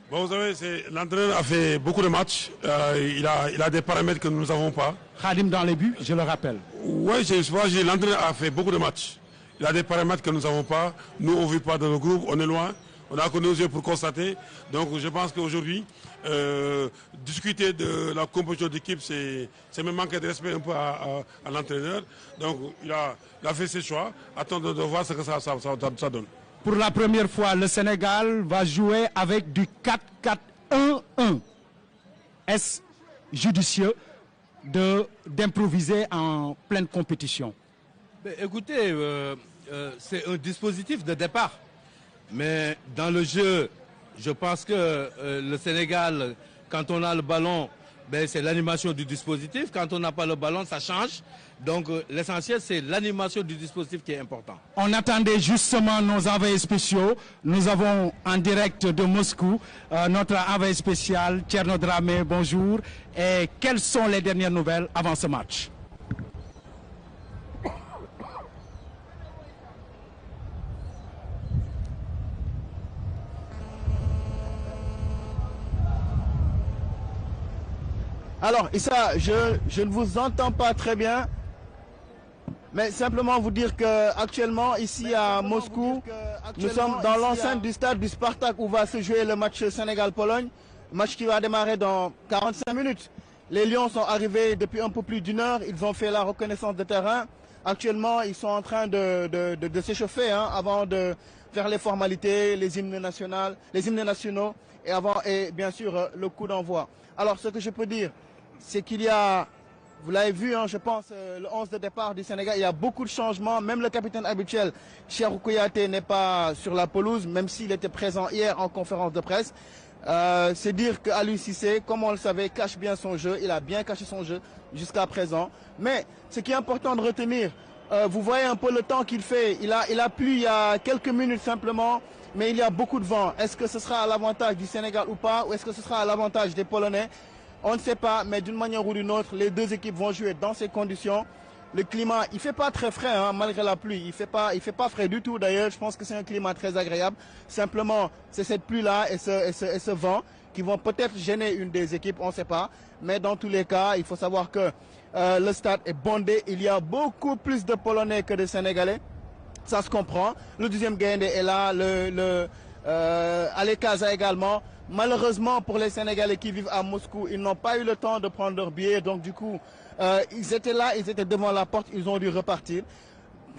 Bon, vous savez, l'entraîneur a fait beaucoup de matchs. Il a des paramètres que nous n'avons pas. Khadim dans les buts, je le rappelle. Oui, l'entraîneur a fait beaucoup de matchs. Il a des paramètres que nous n'avons pas. Nous, on ne vit pas dans le groupe, on est loin. On a que nos yeux pour constater. Donc, je pense qu'aujourd'hui, discuter de la composition d'équipe, c'est même manquer de respect un peu à l'entraîneur. Donc, il a fait ses choix. Attendons de voir ce que ça donne. Pour la première fois, le Sénégal va jouer avec du 4-4-1-1. Est-ce judicieux d'improviser en pleine compétition? Écoutez, c'est un dispositif de départ. Mais dans le jeu, je pense que le Sénégal, quand on a le ballon, c'est l'animation du dispositif. Quand on n'a pas le ballon, ça change. Donc l'essentiel, c'est l'animation du dispositif qui est important. On attendait justement nos envoyés spéciaux. Nous avons en direct de Moscou notre envoyé spécial, Thierno Dramé, bonjour. Et quelles sont les dernières nouvelles avant ce match? Alors, Issa, je ne vous entends pas très bien, mais simplement vous dire qu'actuellement, ici à Moscou, nous sommes dans l'enceinte du stade du Spartak où va se jouer le match Sénégal-Pologne, match qui va démarrer dans 45 minutes. Les Lions sont arrivés depuis un peu plus d'une heure, ils ont fait la reconnaissance de terrain. Actuellement, ils sont en train de s'échauffer avant de faire les formalités, les hymnes nationaux et bien sûr le coup d'envoi. Alors, ce que je peux dire, c'est qu'il y a, vous l'avez vu, je pense, le 11 de départ du Sénégal, il y a beaucoup de changements. Même le capitaine habituel, Cheikhou Kouyaté, n'est pas sur la pelouse, même s'il était présent hier en conférence de presse. C'est dire qu'Aliou Cissé, comme on le savait, cache bien son jeu. Il a bien caché son jeu jusqu'à présent. Mais ce qui est important de retenir, vous voyez un peu le temps qu'il fait. Il a plu il y a quelques minutes simplement, mais il y a beaucoup de vent. Est-ce que ce sera à l'avantage du Sénégal ou pas? Ou est-ce que ce sera à l'avantage des Polonais? On ne sait pas, mais d'une manière ou d'une autre, les deux équipes vont jouer dans ces conditions. Le climat, il fait pas très frais, malgré la pluie. Il fait pas frais du tout d'ailleurs. Je pense que c'est un climat très agréable. Simplement, c'est cette pluie-là et ce vent qui vont peut-être gêner une des équipes, on ne sait pas. Mais dans tous les cas, il faut savoir que le stade est bondé. Il y a beaucoup plus de Polonais que de Sénégalais. Ça se comprend. Le deuxième Gaïndé est là, Alekaza également. Malheureusement pour les Sénégalais qui vivent à Moscou, ils n'ont pas eu le temps de prendre leur billet. Donc du coup, ils étaient là, ils étaient devant la porte, ils ont dû repartir.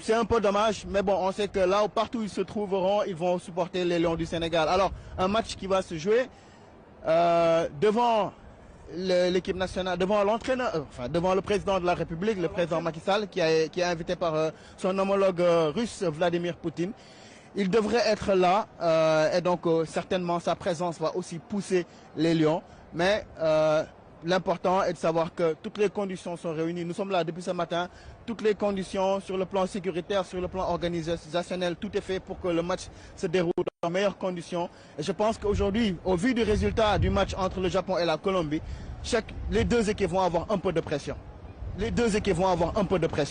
C'est un peu dommage, mais bon, on sait que là, partout où ils se trouveront, ils vont supporter les Lions du Sénégal. Alors, un match qui va se jouer devant l'équipe nationale, devant l'entraîneur, devant le président de la République, le président Macky Sall, qui est invité par son homologue russe, Vladimir Poutine. Il devrait être là et donc certainement sa présence va aussi pousser les Lions. Mais l'important est de savoir que toutes les conditions sont réunies. Nous sommes là depuis ce matin. Toutes les conditions sur le plan sécuritaire, sur le plan organisationnel, tout est fait pour que le match se déroule dans de meilleures conditions. Et je pense qu'aujourd'hui, au vu du résultat du match entre le Japon et la Colombie, les deux équipes vont avoir un peu de pression. Les deux équipes vont avoir un peu de pression.